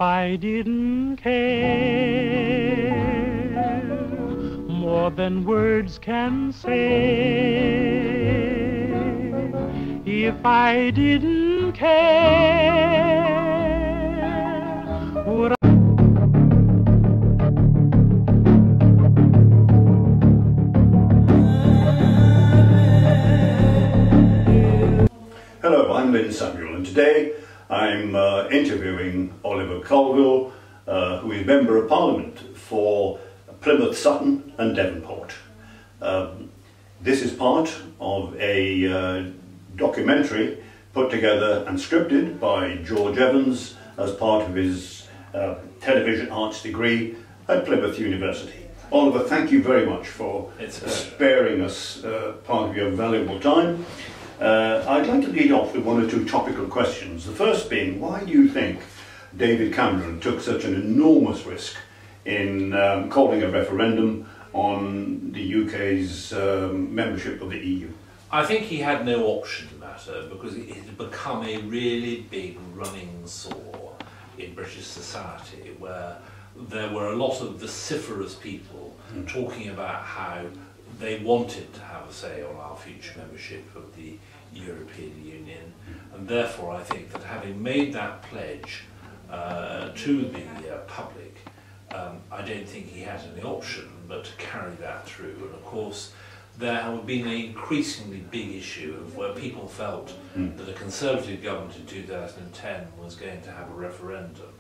If I didn't care more than words can say, if I didn't care, would I? Hello, I'm Lynn Samuel, and today I'm interviewing Oliver Colville, who is Member of Parliament for Plymouth, Sutton and Devonport. This is part of a documentary put together and scripted by George Evans as part of his television arts degree at Plymouth University. Oliver, thank you very much for sparing us part of your valuable time. I'd like to lead off with one or two topical questions. The first being, why do you think David Cameron took such an enormous risk in calling a referendum on the UK's membership of the EU? I think he had no option in the matter because it had become a really big running sore in British society, where there were a lot of vociferous people talking about how they wanted to have a say on our future membership of the European Union, and therefore I think that having made that pledge to the public, I don't think he had any option but to carry that through. And of course there had been an increasingly big issue of where people felt that a Conservative government in 2010 was going to have a referendum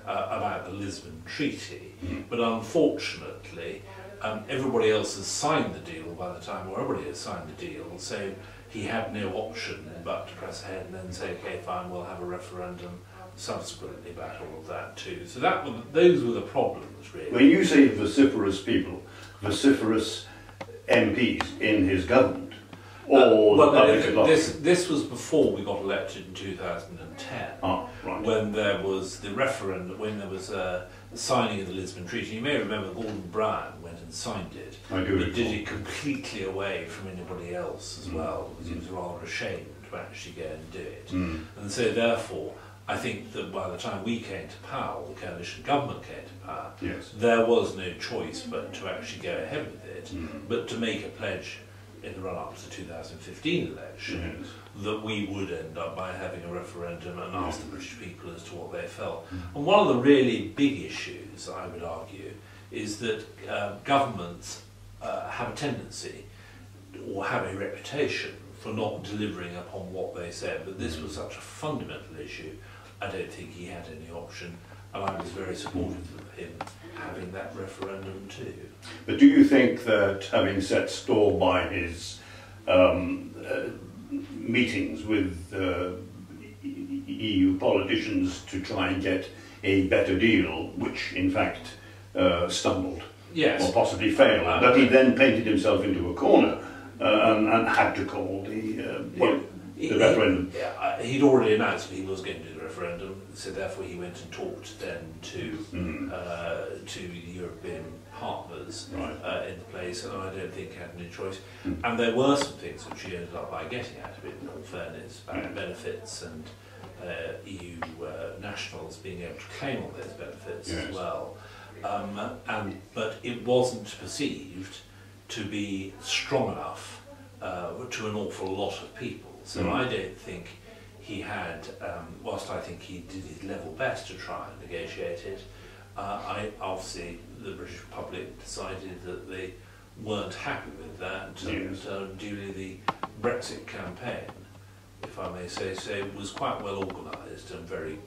about the Lisbon Treaty, but unfortunately everybody else has signed the deal by the time, or everybody has signed the deal, so he had no option but to press ahead and then say, okay, fine, we'll have a referendum subsequently about all of that too. So those were the problems, really. When you say vociferous people, vociferous MPs in his government, or the public at large? This was before we got elected in 2010, right. When there was the referendum, when there was the signing of the Lisbon Treaty. You may remember Gordon Brown went and signed it, I do, but did it completely away from anybody else as well, because he was rather ashamed to actually go and do it. And so therefore, I think that by the time we came to power, the coalition government came to power, there was no choice but to actually go ahead with it, but to make a pledge in the run-up to the 2015 election that we would end up by having a referendum and ask the British people as to what they felt. And one of the really big issues, I would argue, is that governments have a tendency, or have a reputation, for not delivering upon what they said. But this was such a fundamental issue, I don't think he had any option, and I was very supportive of him having that referendum too. But do you think that, having set store by his meetings with EU politicians to try and get a better deal, which in fact stumbled, or possibly failed, that he then painted himself into a corner and had to call the referendum? He'd already announced that he was going to do the referendum, so therefore he went and talked then to the European partners in the place, and I don't think he had any choice. And there were some things which he ended up by getting out of it, in all fairness, about benefits and EU nationals being able to claim on those benefits as well. But it wasn't perceived to be strong enough to an awful lot of people. So I don't think he had, whilst I think he did his level best to try and negotiate it, obviously the British public decided that they weren't happy with that, and duly the Brexit campaign, if I may say so, was quite well organised and very,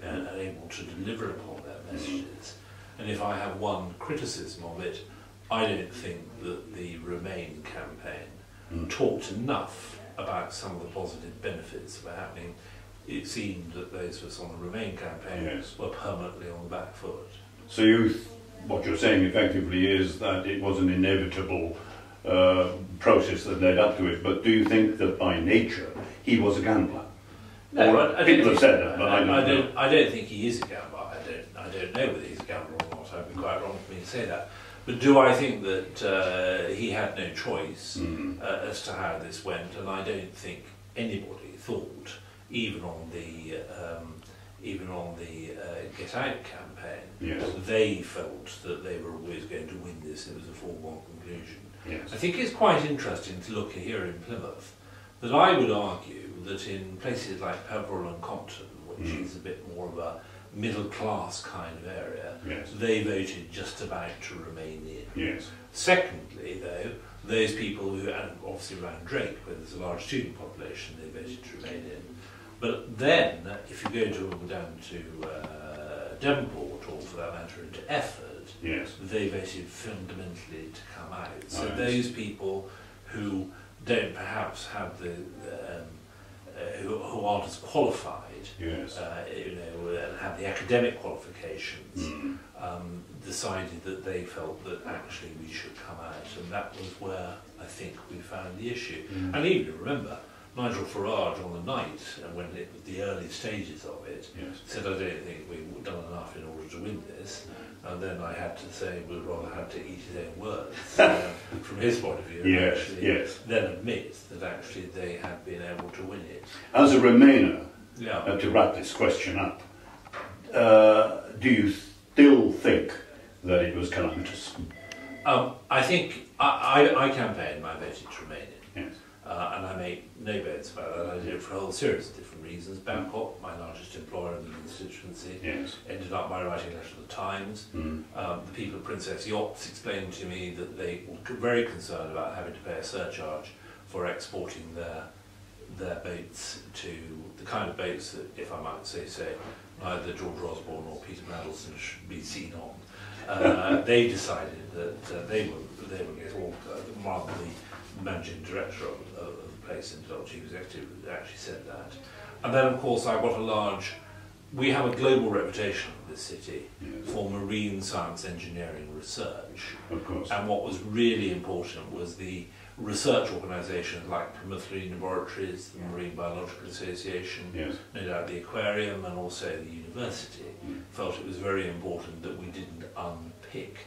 and able to deliver upon their messages. And if I have one criticism of it, I don't think that the Remain campaign talked enough about some of the positive benefits that were happening. It seemed that those of us on the Remain campaign were permanently on the back foot. So what you're saying effectively is that it was an inevitable process that led up to it, but do you think that by nature he was a gambler? No, people have said that, but I don't think he is a gambler. I don't know whether he's a gambler or not. I'd be quite wrong for me to say that. But do I think that he had no choice as to how this went? And I don't think anybody thought, even on the even on the Get Out campaign, Yes. they felt that they were always going to win this. It was a foregone conclusion. Yes. I think it's quite interesting to look here in Plymouth that I would argue that in places like Peveril and Compton, which is a bit more of a middle class kind of area, Yes. they voted just about to remain in. Yes. Secondly, though, those people who, and obviously around Drake, where there's a large student population, they voted to remain in. But then, if you go down to Devonport, or for that matter into Efford, Yes. they voted fundamentally to come out. So Right. those people who don't perhaps have the, who aren't as qualified, Yes. and have the academic qualifications, decided that they felt that actually we should come out, and that was where I think we found the issue. And even remember, Nigel Farage on the night, when it was the early stages of it, Yes. said, I don't think we've done enough in order to win this. And then I had to say, we'd rather have to eat his own words from his point of view, Yes, and actually yes. then admit that actually they had been able to win it. As a Remainer, Yeah. to wrap this question up, do you still think that it was calamitous? I think I campaigned my voted to remain in. Yes. And I make no bones about that. I did it for a whole series of different reasons. Bangkok, my largest employer in the constituency, Yes. ended up by writing a letter to the Times. The people at Princess Yachts explained to me that they were very concerned about having to pay a surcharge for exporting their boats to the kind of boats that, if I might say so, neither George Osborne or Peter Mandelson should be seen on. They decided that they were get all, rather the managing director of the place and the chief executive actually said that. And then of course I got we have a global reputation in this city for marine science engineering research. Of course. And what was really important was the research organisations like Plymouth Laboratories, the Marine Biological Association, Yes. no doubt the aquarium, and also the university, felt it was very important that we didn't unpick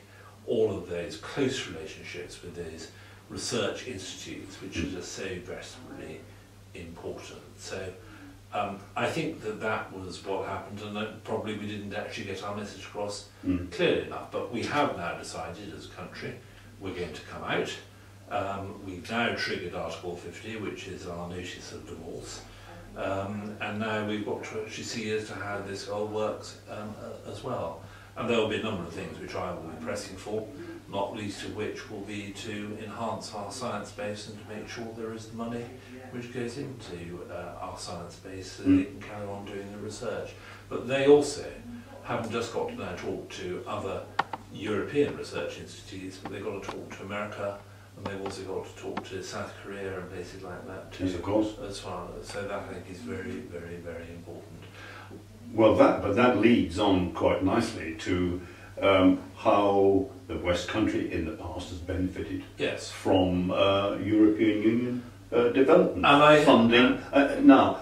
all of those close relationships with those research institutes, which are just so desperately important. So I think that was what happened, and that probably we didn't actually get our message across clearly enough. But we have now decided as a country we're going to come out. We've now triggered Article 50, which is our notice of divorce, and now we've got to actually see as to how this all works as well. And there will be a number of things which I will be pressing for, not least of which will be to enhance our science base and to make sure there is the money which goes into our science base so that it can carry on doing the research. But they also haven't just got to now talk to other European research institutes, but they've got to talk to America, and they've also got to talk to South Korea and places like that too. Yes, of course. As well. So that I think is very, very, very important. Well, that leads on quite nicely to how the West Country in the past has benefited Yes. from European Union development And funding. Now,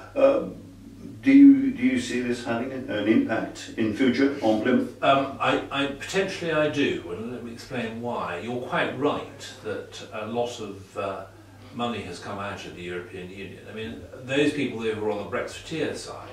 do you see this having an impact in future on Plymouth? Potentially I do, and let me explain why. You're quite right that a lot of money has come out of the European Union. I mean, those people who were on the Brexiteer side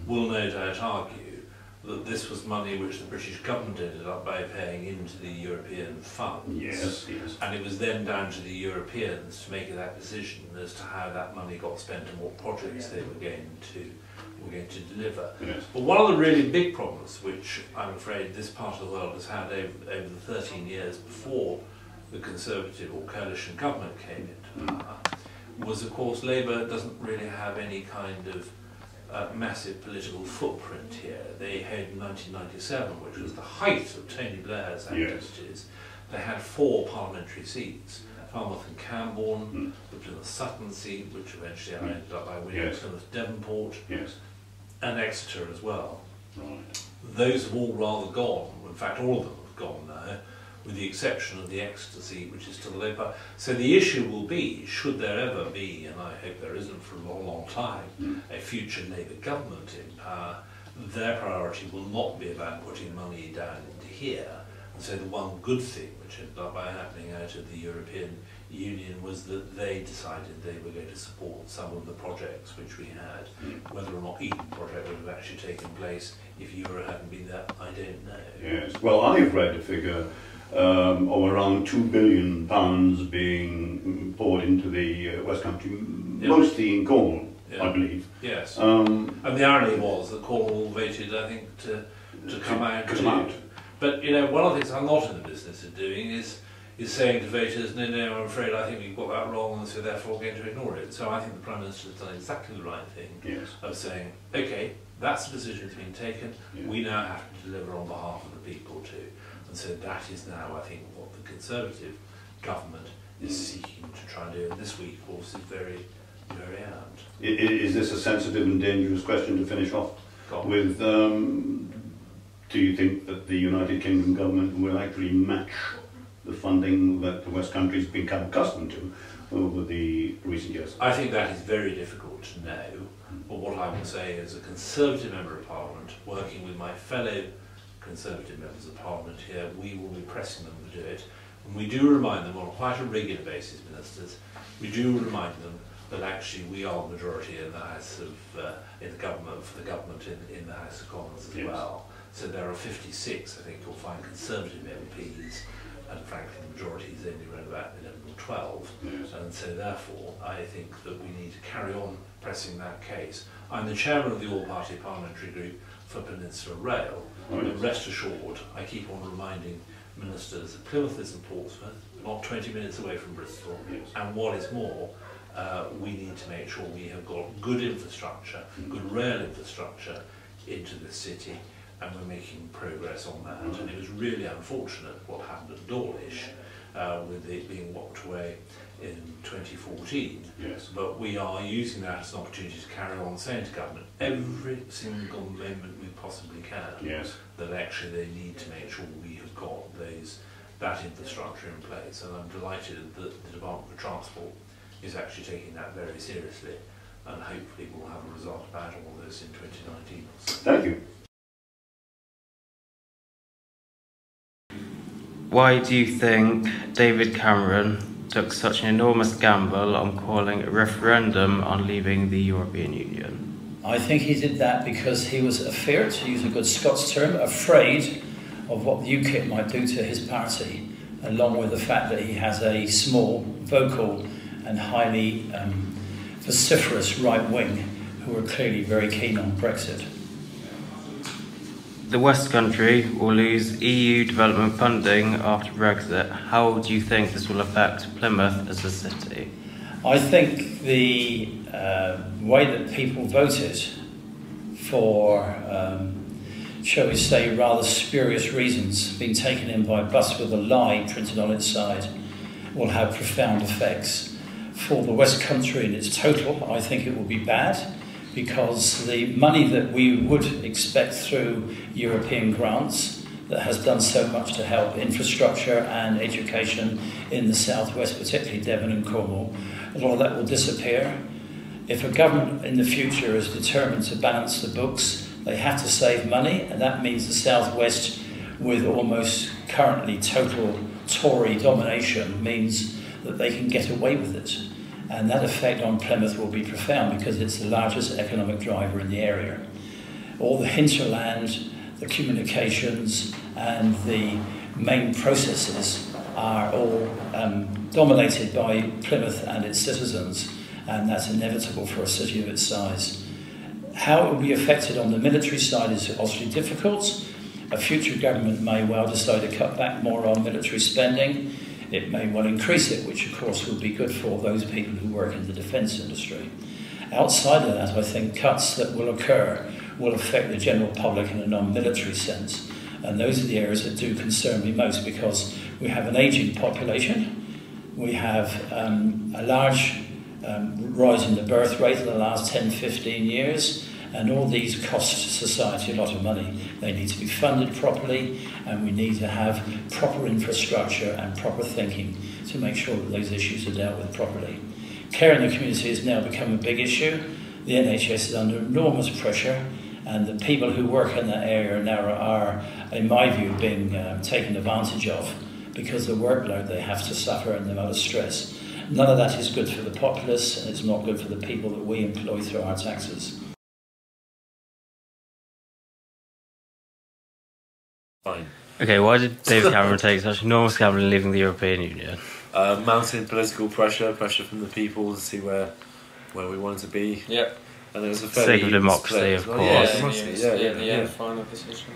will no doubt argue that this was money which the British government ended up by paying into the European funds. Yes, yes. And it was then down to the Europeans to make that decision as to how that money got spent and what projects they were going to deliver. Yes. But one of the really big problems which I'm afraid this part of the world has had over the 13 years before the Conservative or coalition government came into power was, of course, Labour doesn't really have any kind of massive political footprint here. They had in 1997, which was the height of Tony Blair's activities, they had 4 parliamentary seats. Falmouth and Camborne, the Plymouth Sutton seat, which eventually I ended up by winning, Plymouth Devonport, and Exeter as well. Right. Those have all rather gone. In fact, all of them have gone now, with the exception of the Exeter seat, which is still Labour. So the issue will be, should there ever be, and I hope there isn't for a long, long time, a future Labour government in power, their priority will not be about putting money down into here, And so the one good thing which ended up happening out of the European Union was that they decided they were going to support some of the projects which we had. Whether or not Eden project would have actually taken place if Euro hadn't been there, I don't know. Yes, well, I've read a figure of around £2 billion being poured into the West Country, mostly in Cornwall, I believe. Yes. And the irony was that Cornwall voted, I think, to come out too. But, you know, one of the things I'm not in the business of doing is saying to voters, no, I'm afraid I think we've got that wrong, and so therefore we're going to ignore it. So I think the Prime Minister has done exactly the right thing of saying, OK, that's the decision that's been taken, we now have to deliver on behalf of the people too. And so that is now, I think, what the Conservative government is seeking to try and do. And this week, of course, is very, very earned. Is this a sensitive and dangerous question to finish off with? Do you think that the United Kingdom government will actually match the funding that the West Country has become accustomed to over the recent years? I think that is very difficult to know, but what I will say as a Conservative Member of Parliament, working with my fellow Conservative members of Parliament here, we will be pressing them to do it. And we do remind them on quite a regular basis, ministers, we do remind them that actually we are the majority in the House of, in the government, for the government in the House of Commons as well. So there are 56, I think you'll find, Conservative MPs, and frankly the majority is only around about 11 or 12. And so therefore I think that we need to carry on pressing that case. I'm the chairman of the all-party parliamentary group for Peninsula Rail, and rest assured I keep on reminding ministers that Plymouth is in Portsmouth, not 20 minutes away from Bristol, and what is more, we need to make sure we have got good infrastructure, good rail infrastructure into the city, and we're making progress on that. And it was really unfortunate what happened at Dawlish, with it being walked away in 2014. But we are using that as an opportunity to carry on saying to government every single moment we possibly can that actually they need to make sure we have got that infrastructure in place. And I'm delighted that the Department for Transport is actually taking that very seriously, and hopefully we'll have a result about all this in 2019. Thank you. Why do you think David Cameron took such an enormous gamble on calling a referendum on leaving the European Union? I think he did that because he was afeard, to use a good Scots term, afraid of what the UKIP might do to his party, along with the fact that he has a small, vocal and highly vociferous right wing who are clearly very keen on Brexit. The West Country will lose EU development funding after Brexit. How do you think this will affect Plymouth as a city? I think the way that people voted for, shall we say, rather spurious reasons, being taken in by a bus with a lie printed on its side, will have profound effects. For the West Country in its total, I think it will be bad, because the money that we would expect through European grants that has done so much to help infrastructure and education in the southwest, particularly Devon and Cornwall, a lot of that will disappear. If a government in the future is determined to balance the books, they have to save money, and that means the southwest, with almost currently total Tory domination, means that they can get away with it. And that effect on Plymouth will be profound because it's the largest economic driver in the area. All the hinterland, the communications and the main processes are all dominated by Plymouth and its citizens, and that's inevitable for a city of its size. How it will be affected on the military side is obviously difficult. A future government may well decide to cut back more on military spending. It may well increase it, which of course would be good for those people who work in the defence industry. Outside of that, I think cuts that will occur will affect the general public in a non-military sense. And those are the areas that do concern me most, because we have an ageing population, we have a large rise in the birth rate in the last 10, 15 years, and all these cost society a lot of money. They need to be funded properly, and we need to have proper infrastructure and proper thinking to make sure that those issues are dealt with properly. Care in the community has now become a big issue. The NHS is under enormous pressure, And the people who work in that area now are, in my view, being taken advantage of because of the workload they have to suffer and the amount of stress. None of that is good for the populace, and it's not good for the people that we employ through our taxes. Fine. Okay, why did David Cameron take such enormous gamble in leaving the European Union? Mounting political pressure from the people to see where we wanted to be. Yeah. And it was a Sake of democracy, of course. Yeah, the final decision.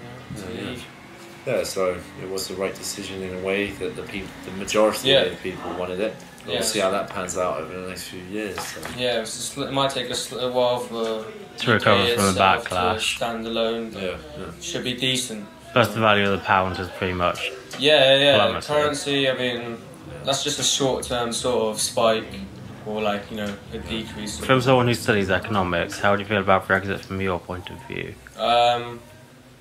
Yeah, so it was the right decision in a way that the majority of the people wanted it. We'll see how that pans out over the next few years. So. Yeah, it might take a while for to recover from the backlash. To stand alone. Should be decent. Plus the value of the pound is pretty much plummeted. Currency, I mean, that's just a short-term sort of spike or like, you know, a decrease. From someone who studies economics, how do you feel about Brexit from your point of view?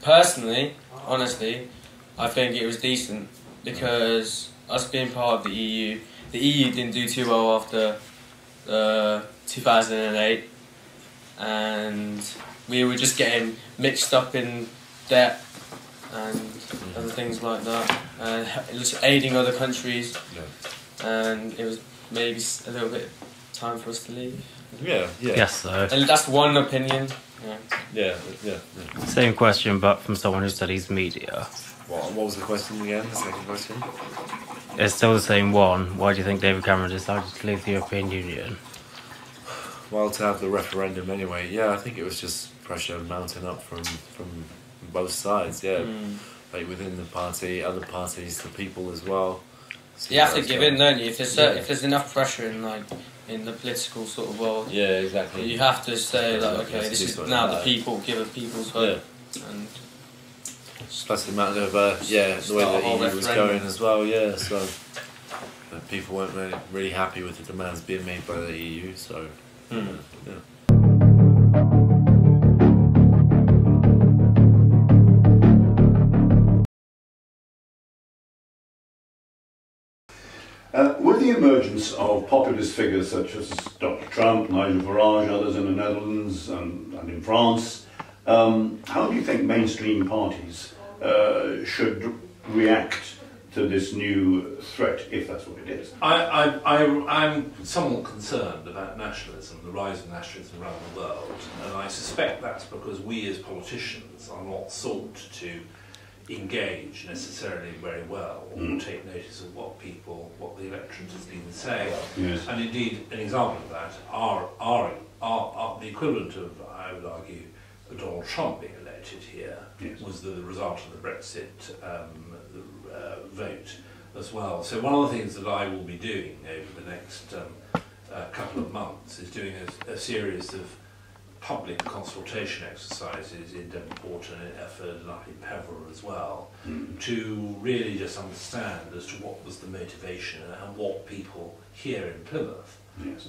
Personally, honestly, I think it was decent because us being part of the EU didn't do too well after 2008, and we were just getting mixed up in debt and other things like that, and it was aiding other countries, and it was maybe a little bit time for us to leave. Yes, so. And that's one opinion. Yeah. Same question, but from someone who studies media. What was the question again? The second question? It's still the same one. Why do you think David Cameron decided to leave the European Union? Well, to have the referendum anyway. Yeah, I think it was just pressure mounting up from both sides. Yeah, like within the party, other parties, the people as well. So you have to give in, don't you? If there's enough pressure in the political sort of world. Yeah, exactly. You have to say like, okay, this is now the people, give a people's hope. And plus the amount of the way the EU was going as well. Yeah, so people weren't really happy with the demands being made by the EU. So With the emergence of populist figures such as Dr. Trump, Nigel Farage, others in the Netherlands and in France, how do you think mainstream parties should react to this new threat, if that's what it is? I'm somewhat concerned about nationalism, the rise of nationalism around the world, and I suspect that's because we as politicians are not sought to engage necessarily very well or take notice of what the electorate has been saying. Yes. And indeed, an example of that are the equivalent of, I would argue, Donald Trump being elected here was the result of the Brexit vote as well. So one of the things that I will be doing over the next couple of months is doing a series of public consultation exercises in Devonport and in Efford and up in Peveril as well, to really just understand as to what was the motivation and what people here in Plymouth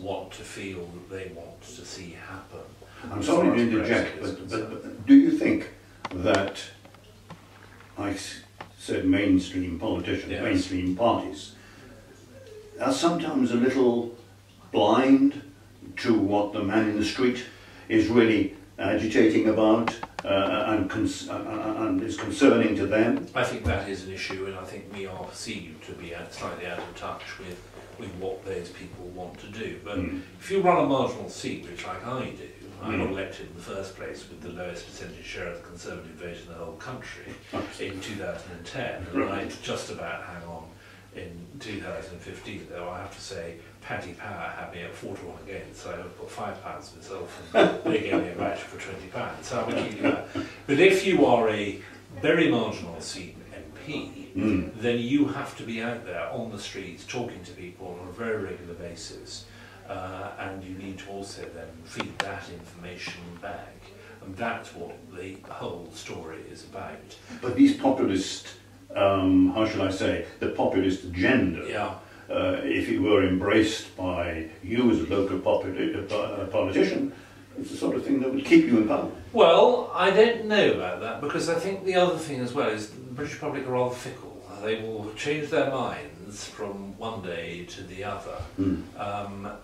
want to feel that they want to see happen. I'm sorry to interject, but do you think that, I said mainstream politicians, mainstream parties, are sometimes a little blind to what the man in the street is really agitating about and is concerning to them? I think that is an issue, and I think we are perceived to be slightly out of touch with what those people want to do. But if you run a marginal seat, which like I do, I got elected in the first place with the lowest percentage share of the Conservative vote in the whole country in 2010, and I just about hang on in 2015, though I have to say Paddy Power had me at 4 to 1 against, so I put £5 myself and they gave me a voucher for £20, so I would keep that. But if you are a very marginal seat MP, then you have to be out there on the streets talking to people on a very regular basis, and you need to also then feed that information back, and that's what the whole story is about. But these populist, how shall I say, the populist agenda, if it were embraced by you as a local politician, it's the sort of thing that would keep you in power. Well, I don't know about that, because I think the other thing as well is the British public are rather fickle. They will change their minds trends from one day to the other.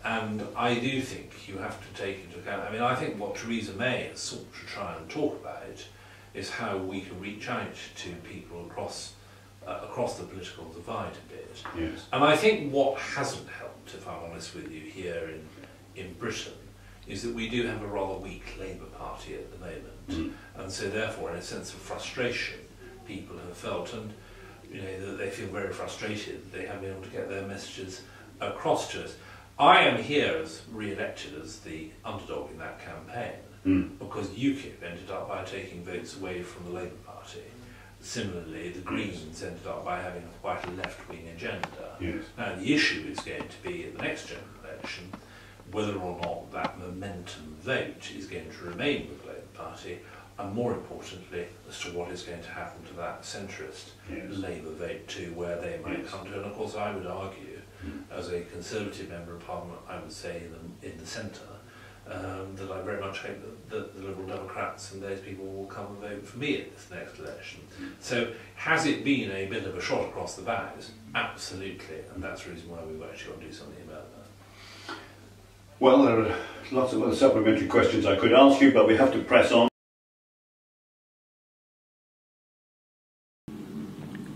And I do think you have to take into account, I mean, I think what Theresa May has sought to try and talk about is how we can reach out to people across the political divide a bit. Yes. And I think what hasn't helped, if I'm honest with you, here in Britain, is that we do have a rather weak Labour Party at the moment. And so therefore, in a sense of frustration, people have felt, and you know, that they feel very frustrated that they haven't been able to get their messages across to us. I am here as re-elected as the underdog in that campaign, because UKIP ended up by taking votes away from the Labour Party. Similarly, the Greens ended up by having quite a left-wing agenda. Yes. Now, the issue is going to be at the next general election whether or not that momentum vote is going to remain with the Labour Party, and more importantly, as to what is going to happen to that centrist Labour vote too, where they might come to. And of course, I would argue, as a Conservative Member of Parliament, I would say in the centre, that I very much hope that the Liberal Democrats and those people will come and vote for me at this next election. So, has it been a bit of a shot across the bows? Absolutely, and that's the reason why we've actually got to do something about that. Well, there are lots of other supplementary questions I could ask you, but we have to press on.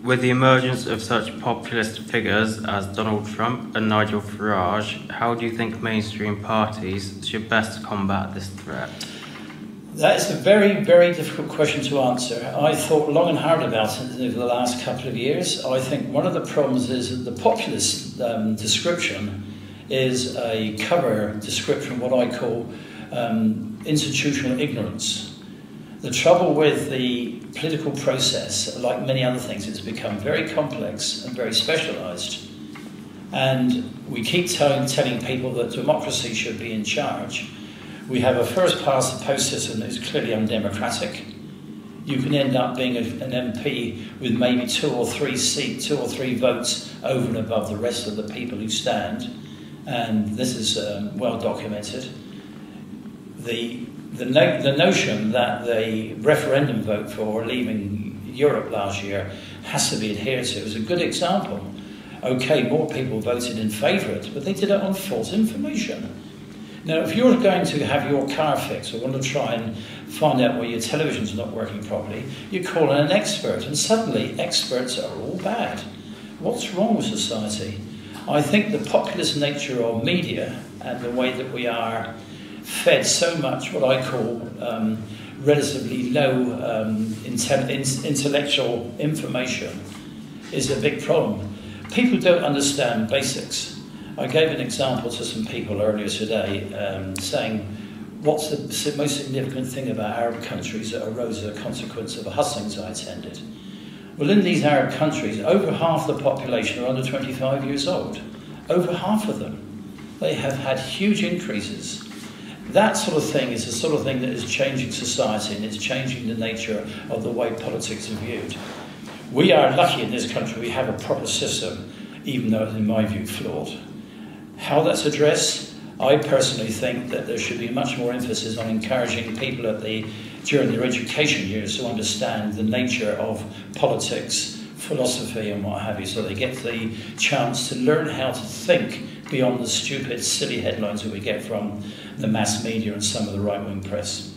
With the emergence of such populist figures as Donald Trump and Nigel Farage, how do you think mainstream parties should best combat this threat? That is a very, very difficult question to answer. I thought long and hard about it over the last couple of years. I think one of the problems is that the populist description is a cover description, what I call institutional ignorance. The trouble with the political process, like many other things, it's become very complex and very specialised. And we keep telling people that democracy should be in charge. We have a first-past-the-post system that is clearly undemocratic. You can end up being an MP with maybe two or three votes over and above the rest of the people who stand. And this is well documented. The notion that the referendum vote for leaving Europe last year has to be adhered to is a good example. Okay, more people voted in favour of it, but they did it on false information. Now, if you're going to have your car fixed or want to try and find out why your television's not working properly, you call in an expert, and suddenly experts are all bad. What's wrong with society? I think the populist nature of media and the way that we are fed so much what I call relatively low intellectual information is a big problem. People don't understand basics. I gave an example to some people earlier today saying, what's the most significant thing about Arab countries that arose as a consequence of the hustings I attended? Well, in these Arab countries, over half the population are under 25 years old. Over half of them. They have had huge increases. That sort of thing is the sort of thing that is changing society, and it's changing the nature of the way politics are viewed. We are lucky in this country we have a proper system, even though it's, in my view, flawed. How that's addressed, I personally think that there should be much more emphasis on encouraging people during their education years to understand the nature of politics, philosophy and what have you, so they get the chance to learn how to think beyond the stupid, silly headlines that we get from the mass media and some of the right-wing press.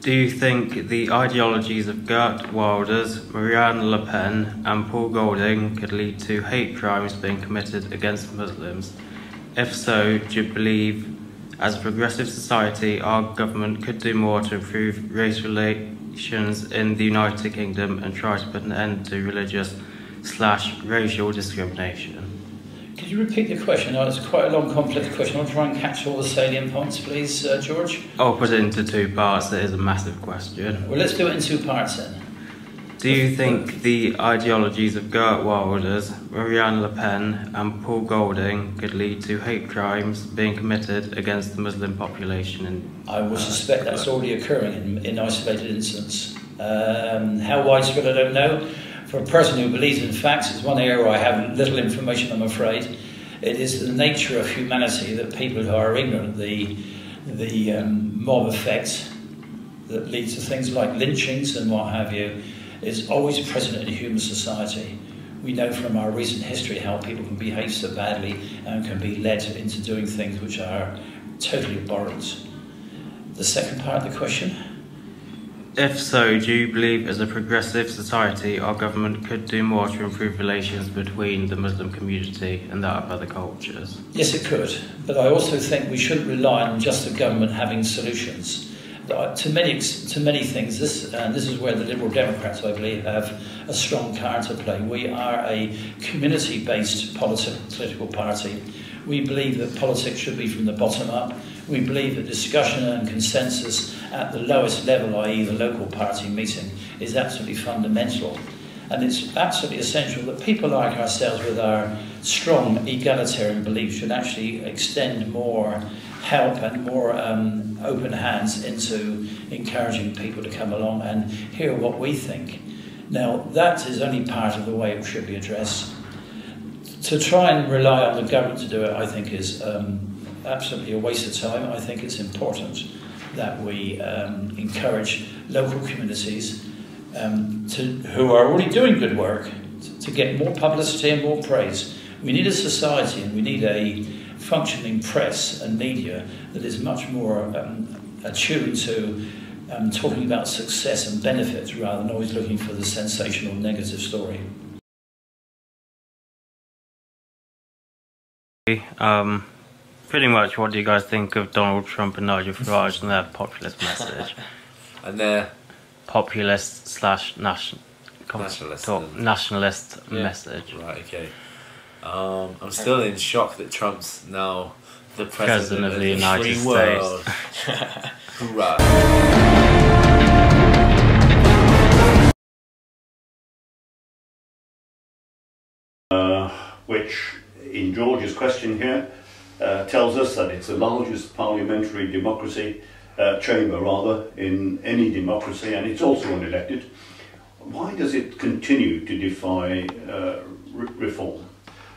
Do you think the ideologies of Geert Wilders, Marine Le Pen and Paul Golding could lead to hate crimes being committed against Muslims? If so, do you believe, as a progressive society, our government could do more to improve race relations in the United Kingdom and try to put an end to religious/racial discrimination? Could you repeat the question? Oh, it's quite a long, complex question. I'll try and catch all the salient points, please, George. I'll put it into two parts. It is a massive question. Well, let's do it in two parts then. Do you think the ideologies of Geert Wilders, Marine Le Pen and Paul Golding could lead to hate crimes being committed against the Muslim population? I would suspect that's already occurring in isolated instances. How widespread, I don't know. For a person who believes in facts, it's one area where I have little information, I'm afraid. It is the nature of humanity that people who are ignorant, the mob effect that leads to things like lynchings and what have you, is always present in human society. We know from our recent history how people can behave so badly and can be led into doing things which are totally abhorrent. The second part of the question? If so, do you believe as a progressive society our government could do more to improve relations between the Muslim community and that of other cultures? Yes, it could, but I also think we shouldn't rely on just the government having solutions. To many things, this is where the Liberal Democrats, I believe, have a strong card to play. We are a community-based political party. We believe that politics should be from the bottom up. We believe that discussion and consensus at the lowest level, i.e. the local party meeting, is absolutely fundamental. And it's absolutely essential that people like ourselves with our strong egalitarian beliefs should actually extend more help and more open hands into encouraging people to come along and hear what we think. Now, that is only part of the way it should be addressed. To try and rely on the government to do it, I think, is absolutely a waste of time. I think it's important that we encourage local communities who are already doing good work to get more publicity and more praise. We need a society and we need a functioning press and media that is much more attuned to talking about success and benefits rather than always looking for the sensational negative story. Pretty much, what do you guys think of Donald Trump and Nigel Farage and their populist message? And their populist slash nationalist message. Right, okay. I'm still in shock that Trump's now the president of the United States. Hoorah. Which, in George's question here, tells us that it's the largest parliamentary democracy, chamber rather, in any democracy, and it's also unelected. Why does it continue to defy reform?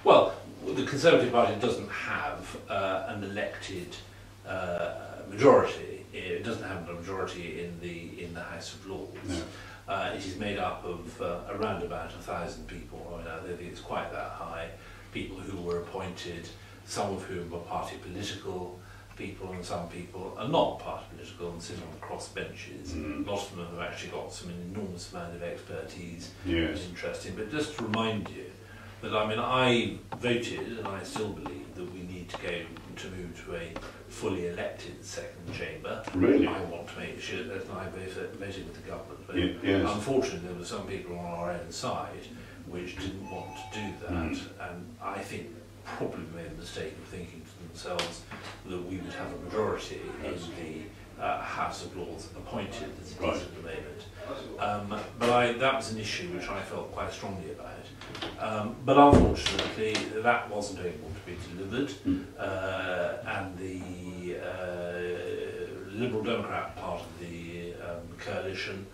Well, the Conservative Party doesn't have an elected majority. It doesn't have a majority in the House of Lords. No. It is made up of around about 1,000 people. I mean, I don't think it's quite that high. People who were appointed, some of whom were party political people, and some people are not party political and sit on cross benches. Lots of them have actually got some enormous amount of expertise. Yes. It's interesting. But just to remind you that, I mean, I voted, and I still believe that we need to move to a fully elected second chamber. Really? I want to make sure that I voted with the government. But yes. Unfortunately, there were some people on our own side which didn't want to do that, and I think probably made a mistake of thinking to themselves that we would have a majority in the House of Lords appointed as it is at the moment. But that was an issue which I felt quite strongly about. But unfortunately, that wasn't able to be delivered, and the Liberal Democrat part of the coalition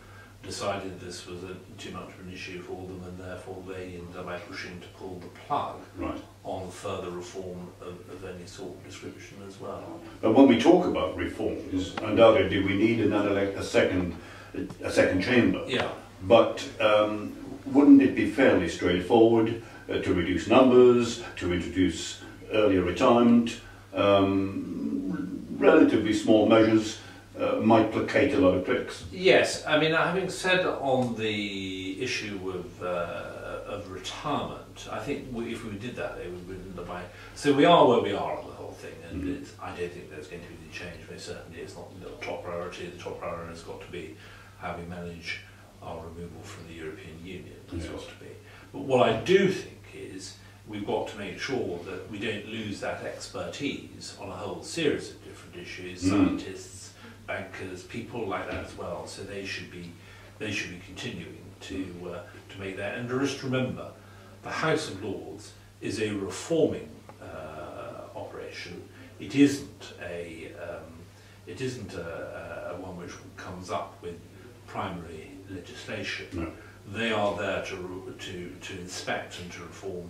decided this was too much of an issue for them, and therefore they ended up pushing to pull the plug on further reform of any sort of description as well. But when we talk about reforms, undoubtedly we need a second chamber. Yeah. But wouldn't it be fairly straightforward to reduce numbers, to introduce earlier retirement, relatively small measures? Might placate a lot of critics. Yes, I mean, having said on the issue of retirement, I think if we did that, they would win the way. So we are where we are on the whole thing, and I don't think there's going to be any change. But certainly, it's not the top priority. The top priority has got to be how we manage our removal from the European Union. It's got to be. But what I do think is we've got to make sure that we don't lose that expertise on a whole series of different issues. Scientists, bankers, people like that as well. So they should be continuing to make that. And just remember, the House of Lords is a reforming operation. It isn't a one which comes up with primary legislation. No. They are there to inspect and to reform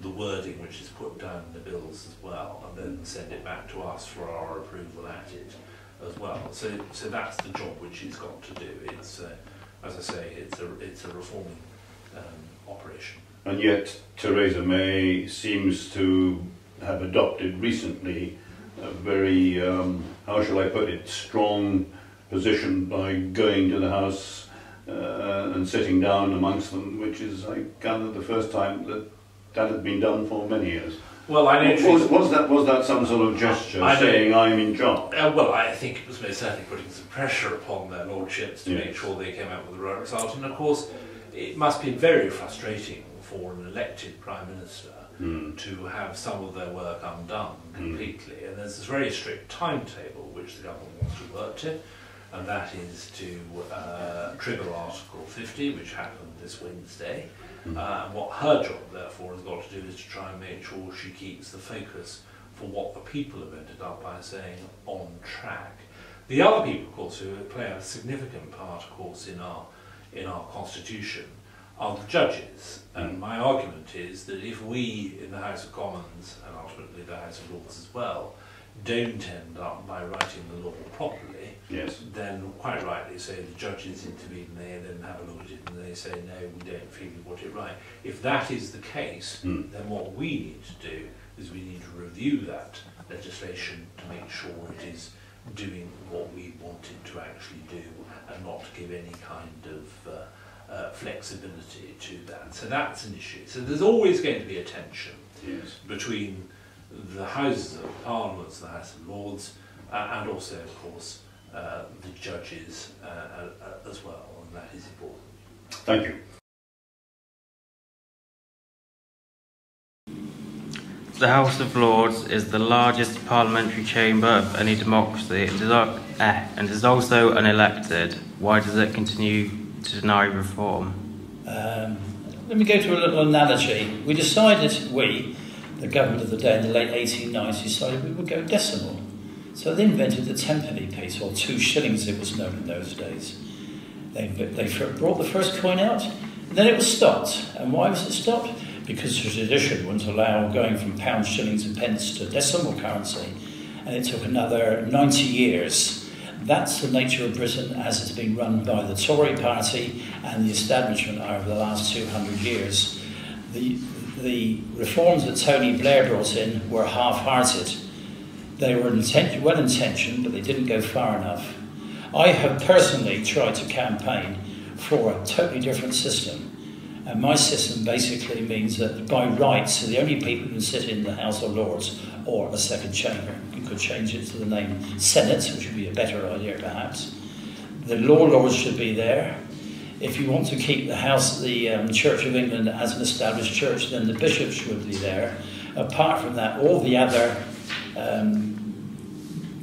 the wording which is put down in the bills as well, and then send it back to us for our approval at it as well. So that's the job which it's got to do. It's as I say, it's a reforming operation. and yet Theresa May seems to have adopted recently a very, how shall I put it, strong position by going to the House and sitting down amongst them, which is, I gather, the first time that had been done for many years. Well, was that some sort of gesture saying I'm in charge? Well, I think it was most certainly putting some pressure upon their lordships to Yes. make sure they came out with the right result. And of course, it must be very frustrating for an elected Prime Minister to have some of their work undone completely. And there's this very strict timetable which the government wants to work to, and that is to trigger Article 50, which happened this Wednesday. And what her job, therefore, has got to do is to try and make sure she keeps the focus for what the people have ended up by saying on track. The other people, of course, who play a significant part, of course, in our constitution are the judges. And my argument is that if we in the House of Commons, and ultimately the House of Lords as well, don't end up by writing the law properly, Yes. then quite rightly say the judges intervene, they then have a look at it and they say, no, we don't feel you got it right. If that is the case, then what we need to do is we need to review that legislation to make sure it is doing what we want it to actually do and not give any kind of flexibility to that. So that's an issue. So there's always going to be a tension between the Houses of Parliament, the House of Lords, and also, of course, the judges as well, and that is important. Thank you. The House of Lords is the largest parliamentary chamber of any democracy and is also unelected. Why does it continue to deny reform? Let me go to a little analogy. The government of the day in the late 1890s decided we would go decimal. So they invented the 10-penny piece, or 2 shillings it was known in those days. They brought the first coin out, and then it was stopped. And why was it stopped? Because tradition wouldn't allow going from pounds, shillings and pence to decimal currency. And it took another 90 years. That's the nature of Britain as it's been run by the Tory party and the establishment over the last 200 years. The reforms that Tony Blair brought in were half-hearted. They were well-intentioned, but they didn't go far enough. I have personally tried to campaign for a totally different system. And my system basically means that by rights, the only people who can sit in the House of Lords or a second chamber, you could change it to the name Senate, which would be a better idea perhaps. The law lords should be there. If you want to keep the Church of England as an established church, then the bishops should be there. Apart from that, all the other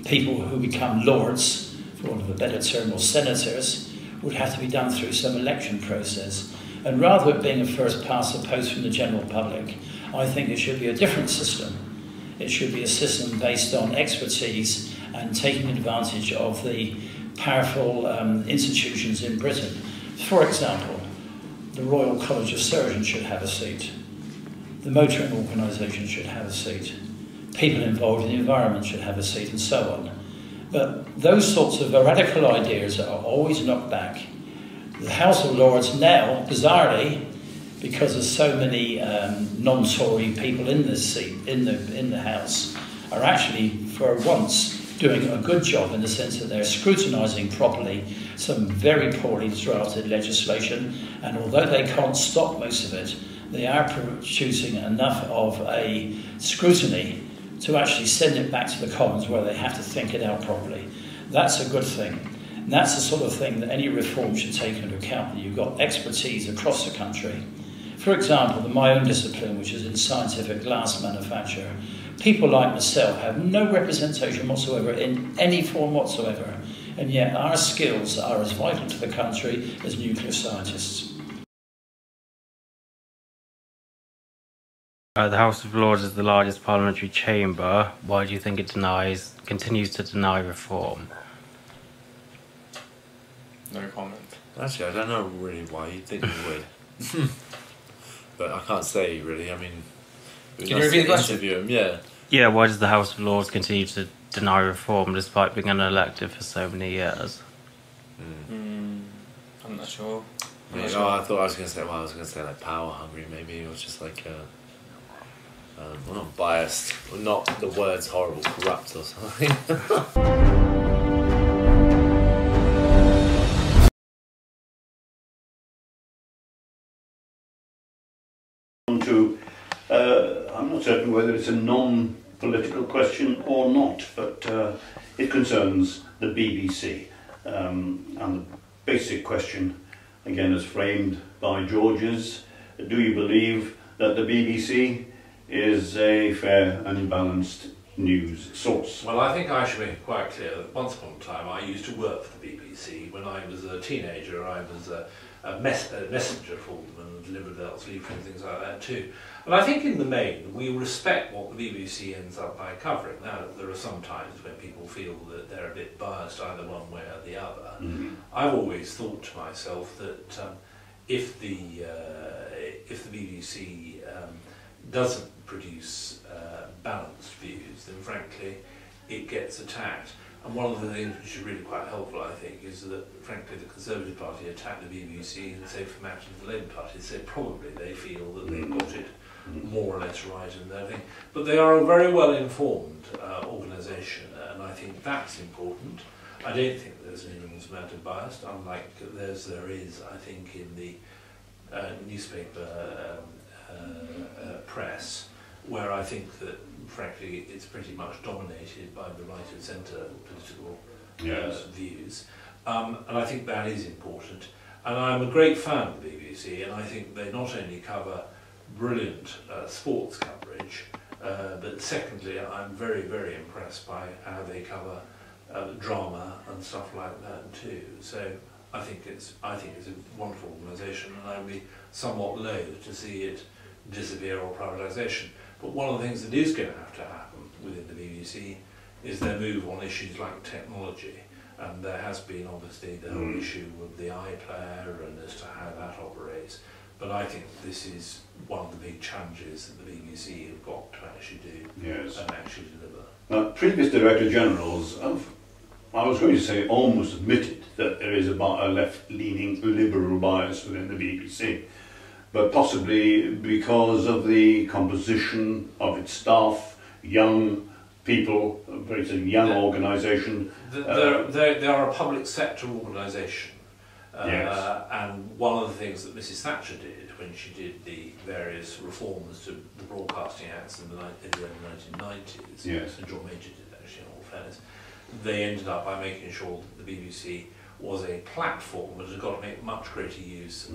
people who become lords, for want of a better term, or senators, would have to be done through some election process. And rather than being a first past the post from the general public, I think it should be a different system. It should be a system based on expertise and taking advantage of the powerful institutions in Britain. For example, the Royal College of Surgeons should have a seat. The motoring organisation should have a seat. People involved in the environment should have a seat, and so on. But those sorts of radical ideas are always knocked back. The House of Lords now, bizarrely, because there's so many non-Tory people in this seat, in the House, are actually, for once, doing a good job in the sense that they're scrutinising properly some very poorly drafted legislation, and although they can't stop most of it, they are producing enough of a scrutiny to actually send it back to the Commons where they have to think it out properly. That's a good thing. And that's the sort of thing that any reform should take into account, that you've got expertise across the country. For example, my own discipline, which is in scientific glass manufacture, people like myself have no representation whatsoever in any form whatsoever, and yet our skills are as vital to the country as nuclear scientists. The House of Lords is the largest parliamentary chamber. Why do you think it continues to deny reform? No comment. Actually, I don't know really why you'd think you would. But I can't say really. I mean, Can you repeat the question? Interview him, yeah. Yeah, why does the House of Lords continue to deny reform despite being unelected for so many years? I'm not sure. I thought I was going to say. Well, I was going to say like power hungry, maybe, or just like. Well, not biased. Well, not the word's horrible, corrupt or something. I'm not certain whether it's a non-political question or not, but it concerns the BBC. And the basic question, again as framed by George, is, do you believe that the BBC is a fair and balanced news source? Well, I think I should make it quite clear that once upon a time I used to work for the BBC. When I was a teenager, I was a messenger for them and delivered out leaflets and things like that too. And I think in the main we respect what the BBC ends up by covering. Now, there are some times when people feel that they're a bit biased either one way or the other. Mm-hmm. I've always thought to myself that if the BBC doesn't produce balanced views, then frankly it gets attacked. And one of the things which is really quite helpful, I think, is that frankly the Conservative Party attack the BBC and say from out of the Labour Party, so probably they feel that they've got it more or less right in their thing. But they are a very well informed organisation, and I think that's important. I don't think there's an enormous amount of bias, unlike there is, I think, in the newspaper press, where I think that, frankly, it's pretty much dominated by the right and centre political views. And I think that is important. And I'm a great fan of the BBC, and I think they not only cover brilliant sports coverage, but secondly, I'm very, very impressed by how they cover drama and stuff like that too. So I think it's a wonderful organisation, and I would be somewhat loath to see it disappear or privatisation. But one of the things that is going to have to happen within the BBC is their move on issues like technology. And there has been obviously the whole issue of the iPlayer and as to how that operates. But I think this is one of the big challenges that the BBC have got to actually do and actually deliver. Previous Director Generals have, I was going to say, almost admitted that there is a left-leaning liberal bias within the BBC. But possibly because of the composition of its staff, young people, a very young organisation. They are a public sector organisation. And one of the things that Mrs Thatcher did when she did the various reforms to the Broadcasting Acts in the early 1990s, and John Major did actually, in all fairness, they ended up by making sure that the BBC was a platform that had got to make much greater use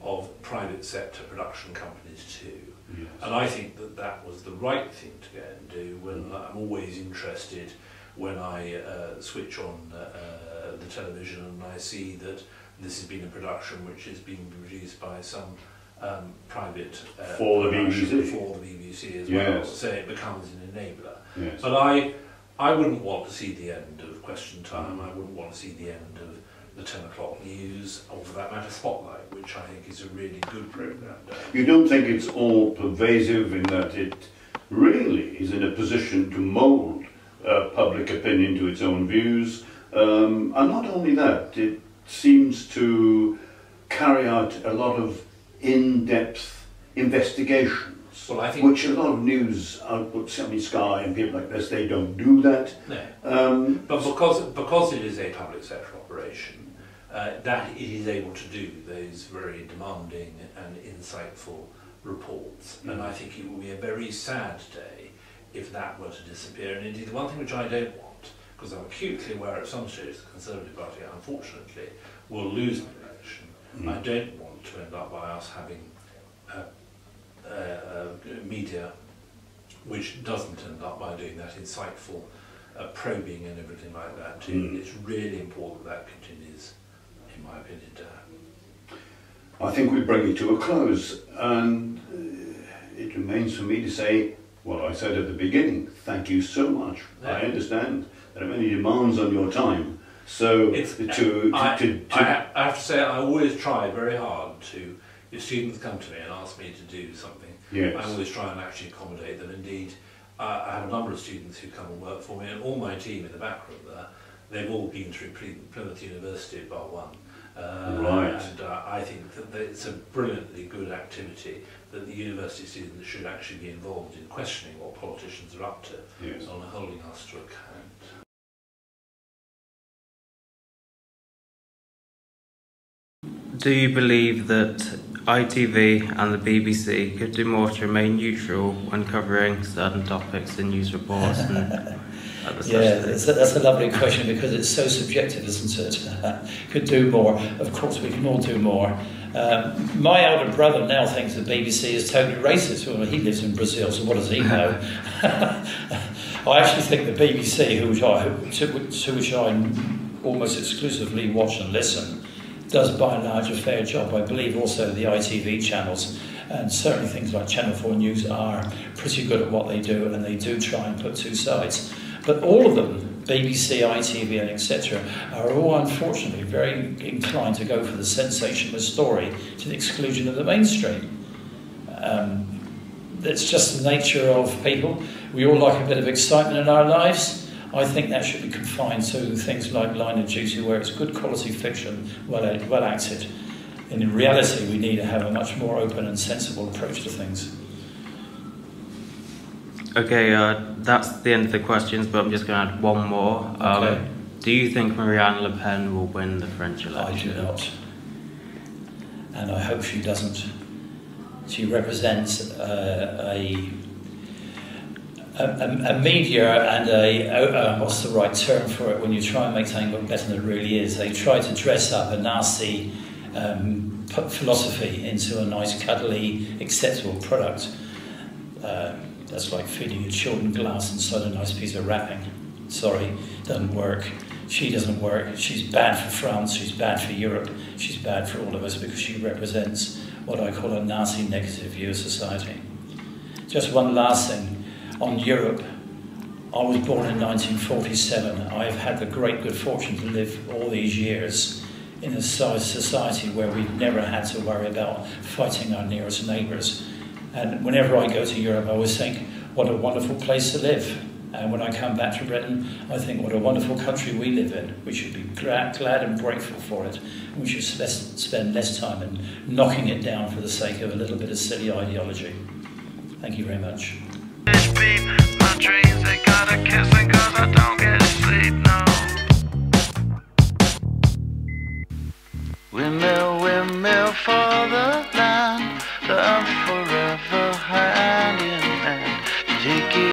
of private sector production companies too. Yes. And I think that that was the right thing to go and do. When I'm always interested when I switch on the television and I see that this has been a production which has been produced by some private for the BBC as well, so it becomes an enabler. Yes. But I wouldn't want to see the end of Question Time. I wouldn't want to see the end of the 10 o'clock news, or for that matter Spotlight, which I think is a really good programme. You don't think it's all pervasive in that it really is in a position to mould public opinion to its own views, and not only that, it seems to carry out a lot of in-depth investigations, well, I think which a lot of news outputs, I mean Sky and people like this, they don't do that. No. But because it is a public sector operation, that it is able to do those very demanding and insightful reports. And I think it will be a very sad day if that were to disappear. And indeed, the one thing which I don't want, because I'm acutely aware at some stage the Conservative Party, unfortunately, will lose the election, I don't want to end up by us having media which doesn't end up by doing that insightful probing and everything like that too. It's really important that continues, in my opinion, to happen. I think we bring it to a close, and it remains for me to say what I said at the beginning. Thank you so much. Yeah. I understand there are many demands on your time, so I have to say I always try very hard to, if students come to me and ask me to do something, I always try and actually accommodate them. Indeed, I have a number of students who come and work for me, and all my team in the back room there, they've all been through Plymouth University bar one, Right. And I think that it's a brilliantly good activity that the university students should actually be involved in questioning what politicians are up to, Yes. and holding us to account. Do you believe that ITV and the BBC could do more to remain neutral when covering certain topics in news reports and at the Yeah, session? that's a lovely question because it's so subjective, isn't it? Could do more. Of course, we can all do more. My elder brother now thinks the BBC is totally racist. Well, he lives in Brazil, so what does he know? I actually think the BBC, to which I almost exclusively watch and listen, does by and large a fair job. I believe also the ITV channels, and certainly things like Channel 4 News are pretty good at what they do, and they do try and put two sides. But all of them, BBC, ITV and etc., are all unfortunately very inclined to go for the sensationalist story to the exclusion of the mainstream. It's just the nature of people. We all like a bit of excitement in our lives. I think that should be confined to things like Line of Duty, where it's good quality fiction, well acted. And in reality, we need to have a much more open and sensible approach to things. Okay, that's the end of the questions, but I'm just going to add one more. Okay. Do you think Marine Le Pen will win the French election? I do not. And I hope she doesn't. She represents a media and what's the right term for it when you try and make something look better than it really is. They try to dress up a nasty philosophy into a nice, cuddly, acceptable product. That's like feeding your children glass inside a nice piece of wrapping. Sorry, doesn't work. She doesn't work. She's bad for France, she's bad for Europe, she's bad for all of us because she represents what I call a nasty negative view of society. Just one last thing. On Europe, I was born in 1947. I've had the great good fortune to live all these years in a society where we've never had to worry about fighting our nearest neighbours. And whenever I go to Europe, I always think, what a wonderful place to live. And when I come back to Britain, I think, what a wonderful country we live in. We should be glad and grateful for it. And we should spend less time in knocking it down for the sake of a little bit of silly ideology. Thank you very much. My dreams, they gotta kiss me 'cause I don't get sleep, no. Windmill, windmill for the